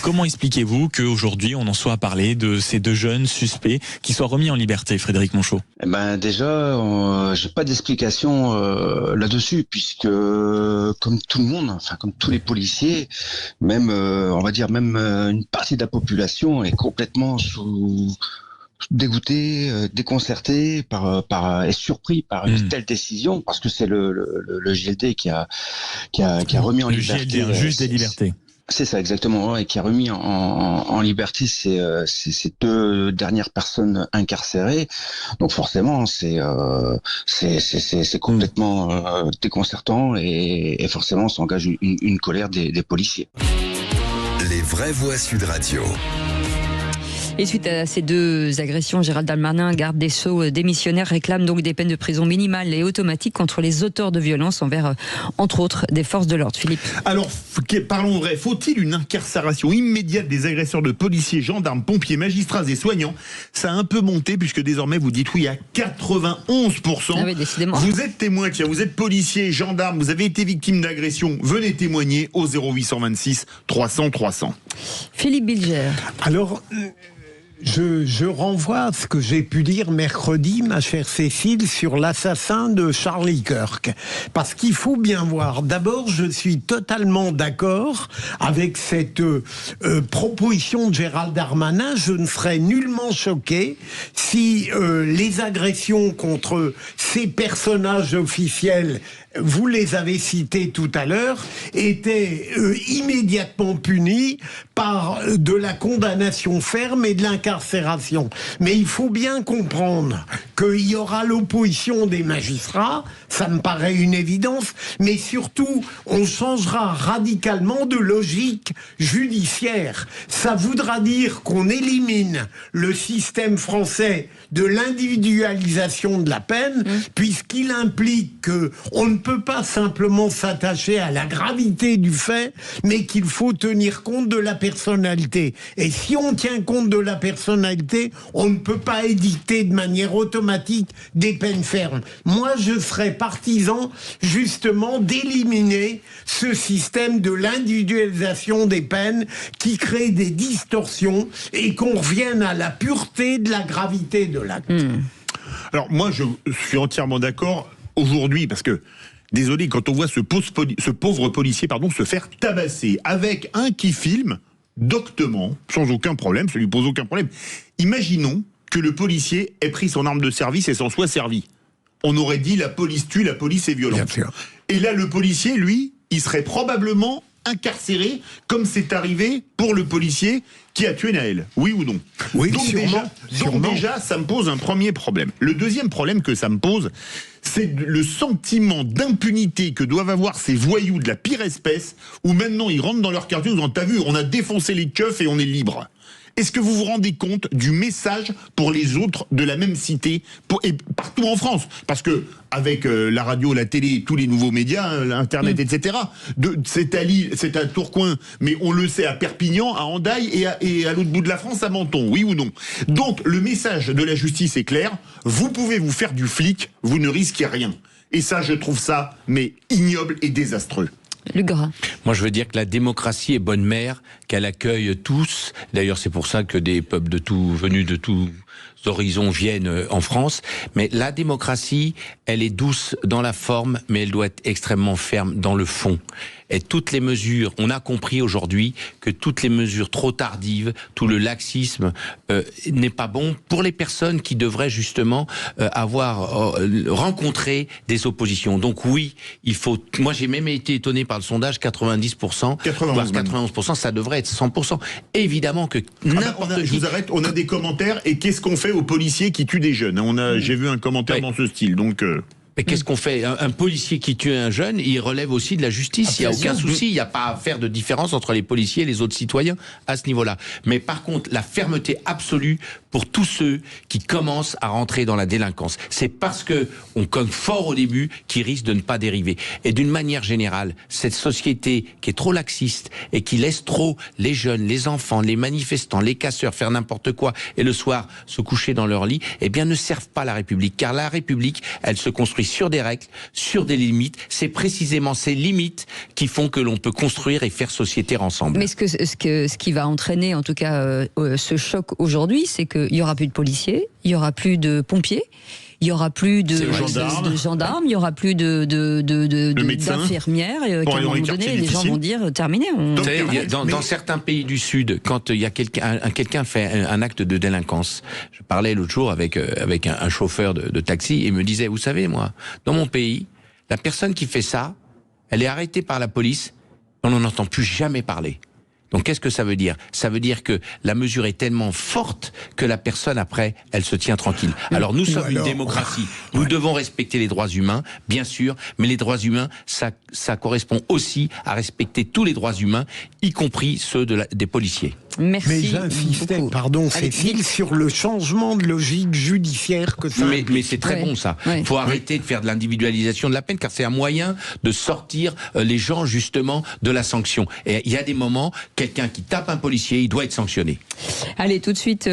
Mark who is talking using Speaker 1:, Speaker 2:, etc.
Speaker 1: Comment expliquez-vous qu'aujourd'hui on en soit à parler de ces deux jeunes suspects qui soient remis en liberté, Frédéric Monchot?
Speaker 2: Déjà, j'ai pas d'explication là-dessus, puisque comme tout le monde, enfin comme tous les policiers, même on va dire même une partie de la population est complètement dégoûté, déconcerté et surpris par une telle décision, parce que c'est le JLD qui a remis en liberté.
Speaker 1: Le JLD, un juge des libertés.
Speaker 2: C'est ça, exactement, et qui a remis en liberté ces deux dernières personnes incarcérées. Donc forcément, c'est complètement déconcertant, et forcément, ça engage une colère des policiers.
Speaker 3: Les vraies voix Sud Radio.
Speaker 4: Et suite à ces deux agressions, Gérald Darmanin, garde des Sceaux démissionnaire, réclame donc des peines de prison minimales et automatiques contre les auteurs de violences envers, entre autres, des forces de l'ordre. Philippe.
Speaker 5: Alors, parlons vrai. Faut-il une incarcération immédiate des agresseurs de policiers, gendarmes, pompiers, magistrats et soignants? Ça a un peu monté, puisque désormais vous dites oui à 91%.
Speaker 4: Ah oui, décidément.
Speaker 5: Vous êtes témoin, tiens, vous êtes policier, gendarme, vous avez été victime d'agression. Venez témoigner au 0826 300 300.
Speaker 4: Philippe Bilger.
Speaker 6: Alors, je renvoie à ce que j'ai pu dire mercredi, ma chère Cécile, sur l'assassin de Charlie Kirk. Parce qu'il faut bien voir, d'abord, je suis totalement d'accord avec cette proposition de Gérald Darmanin. Je ne serais nullement choqué si les agressions contre ces personnages officiels, vous les avez cités tout à l'heure, étaient immédiatement punis par de la condamnation ferme et de l'incarcération. Mais il faut bien comprendre qu'il y aura l'opposition des magistrats, ça me paraît une évidence, mais surtout, on changera radicalement de logique judiciaire. Ça voudra dire qu'on élimine le système français de l'individualisation de la peine, puisqu'il implique qu'on ne peut pas simplement s'attacher à la gravité du fait, mais qu'il faut tenir compte de la personnalité. Et si on tient compte de la personnalité, on ne peut pas édicter de manière automatique des peines fermes. Moi, je serais partisan, justement, d'éliminer ce système de l'individualisation des peines qui crée des distorsions, et qu'on revienne à la pureté de la gravité de l'acte.
Speaker 5: Alors moi, je suis entièrement d'accord aujourd'hui, parce que désolé, quand on voit ce pauvre policier se faire tabasser avec un qui filme doctement, sans aucun problème, ça lui pose aucun problème. Imaginons que le policier ait pris son arme de service et s'en soit servi. On aurait dit la police tue, la police est violente. Et là, le policier, lui, il serait probablement incarcéré, comme c'est arrivé pour le policier qui a tué Naël. Oui ou non?
Speaker 6: Oui,
Speaker 5: donc
Speaker 6: sûrement.
Speaker 5: déjà, ça me pose un premier problème. Le deuxième problème que ça me pose, c'est le sentiment d'impunité que doivent avoir ces voyous de la pire espèce, où maintenant ils rentrent dans leur quartier, ils ont, t'as vu, on a défoncé les keufs et on est libre. Est-ce que vous vous rendez compte du message pour les autres de la même cité, et partout en France? Parce que avec la radio, la télé, tous les nouveaux médias, l'internet, etc. C'est à Lille, c'est à Tourcoing, mais on le sait à Perpignan, à Hendaye et à l'autre bout de la France, à Menton, oui ou non? Donc le message de la justice est clair, vous pouvez vous faire du flic, vous ne risquez rien. Et ça, je trouve ça, mais ignoble et désastreux.
Speaker 4: Legras.
Speaker 7: Moi, je veux dire que la démocratie est bonne mère, qu'elle accueille tous. D'ailleurs, c'est pour ça que des peuples venus de tous horizons viennent en France. Mais la démocratie, elle est douce dans la forme, mais elle doit être extrêmement ferme dans le fond. Et toutes les mesures, on a compris aujourd'hui que toutes les mesures trop tardives, tout le laxisme n'est pas bon pour les personnes qui devraient justement avoir rencontré des oppositions. Donc oui, il faut. Moi, j'ai même été étonné par le sondage, 90%, 91%, ça devrait être 100%. Évidemment que n'importe qui.
Speaker 5: Je vous arrête. On a des commentaires. Et qu'est-ce qu'on fait aux policiers qui tuent des jeunes? J'ai vu un commentaire dans ce style. Donc.
Speaker 7: Mais qu'est-ce qu'on fait? Un policier qui tue un jeune, il relève aussi de la justice. Il n'y a aucun souci. Il n'y a pas à faire de différence entre les policiers et les autres citoyens à ce niveau-là. Mais par contre, la fermeté absolue pour tous ceux qui commencent à rentrer dans la délinquance. C'est parce que on cogne fort au début qu'ils risquent de ne pas dériver. Et d'une manière générale, cette société qui est trop laxiste et qui laisse trop les jeunes, les enfants, les manifestants, les casseurs faire n'importe quoi et le soir se coucher dans leur lit, eh bien ne servent pas la République. Car la République, elle se construit sur des règles, sur des limites. C'est précisément ces limites qui font que l'on peut construire et faire société ensemble.
Speaker 4: Mais ce qui va entraîner, en tout cas, ce choc aujourd'hui, c'est qu'il n'y aura plus de policiers, il n'y aura plus de pompiers, il n'y aura plus de gendarmes, il n'y aura plus d'infirmières. À un moment donné, les gens vont dire terminé.
Speaker 7: Dans certains pays du Sud, quand il y a quelqu'un fait un acte de délinquance, je parlais l'autre jour avec un chauffeur de taxi et me disait, vous savez, moi, dans mon pays, la personne qui fait ça, elle est arrêtée par la police, on n'en entend plus jamais parler. Donc qu'est-ce que ça veut dire? Ça veut dire que la mesure est tellement forte que la personne après, elle se tient tranquille. Alors nous sommes une démocratie, nous devons respecter les droits humains, bien sûr, mais les droits humains, ça correspond aussi à respecter tous les droits humains, y compris ceux des policiers.
Speaker 4: Merci.
Speaker 6: Mais j'insistais, pardon, Cécile, sur le changement de logique judiciaire que ça.
Speaker 7: Mais c'est très bon ça. Il faut arrêter de faire de l'individualisation de la peine, car c'est un moyen de sortir les gens justement de la sanction. Et il y a des moments, quelqu'un qui tape un policier, il doit être sanctionné.
Speaker 4: Allez, tout de suite.